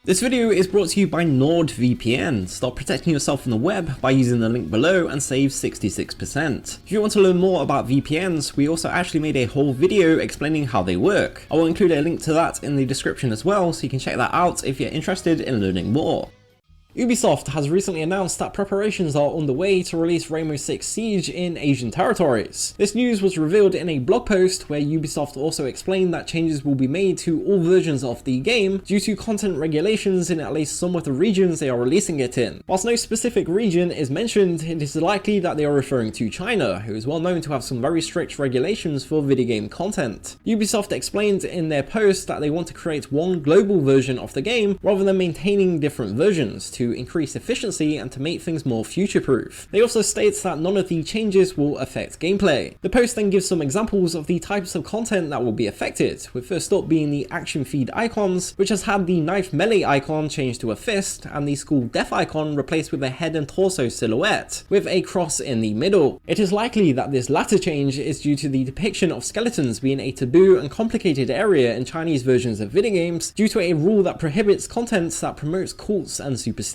This video is brought to you by NordVPN. Start protecting yourself from the web by using the link below and save 66%. If you want to learn more about VPNs, we also actually made a whole video explaining how they work. I will include a link to that in the description as well, so you can check that out if you're interested in learning more. Ubisoft has recently announced that preparations are underway to release Rainbow Six Siege in Asian territories. This news was revealed in a blog post where Ubisoft also explained that changes will be made to all versions of the game due to content regulations in at least some of the regions they are releasing it in. Whilst no specific region is mentioned, it is likely that they are referring to China, who is well known to have some very strict regulations for video game content. Ubisoft explained in their post that they want to create one global version of the game rather than maintaining different versions to increase efficiency and to make things more future-proof. They also states that none of the changes will affect gameplay. The post then gives some examples of the types of content that will be affected, with first up being the action feed icons, which has had the knife melee icon changed to a fist and the school death icon replaced with a head and torso silhouette, with a cross in the middle. It is likely that this latter change is due to the depiction of skeletons being a taboo and complicated area in Chinese versions of video games due to a rule that prohibits content that promotes cults and superstitions.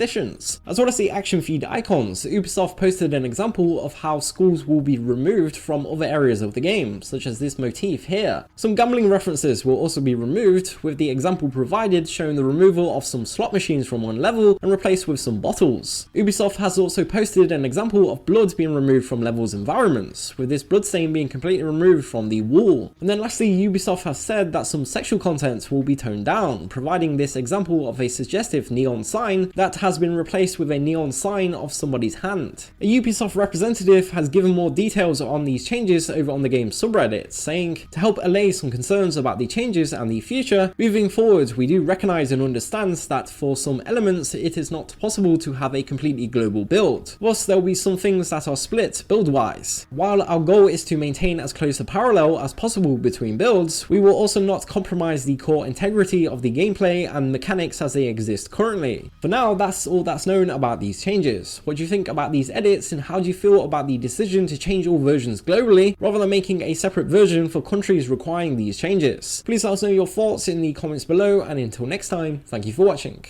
As well as the action feed icons, Ubisoft posted an example of how schools will be removed from other areas of the game, such as this motif here. Some gambling references will also be removed, with the example provided showing the removal of some slot machines from one level and replaced with some bottles. Ubisoft has also posted an example of blood being removed from levels' environments, with this bloodstain being completely removed from the wall. And then lastly, Ubisoft has said that some sexual content will be toned down, providing this example of a suggestive neon sign that has been replaced with a neon sign of somebody's hand. A Ubisoft representative has given more details on these changes over on the game's subreddit, saying, "To help allay some concerns about the changes and the future, moving forward we do recognise and understand that for some elements it is not possible to have a completely global build. Thus there will be some things that are split build-wise. While our goal is to maintain as close a parallel as possible between builds, we will also not compromise the core integrity of the gameplay and mechanics as they exist currently." For now, that's all that's known about these changes. What do you think about these edits, and how do you feel about the decision to change all versions globally rather than making a separate version for countries requiring these changes? Please let us know your thoughts in the comments below, and until next time, thank you for watching.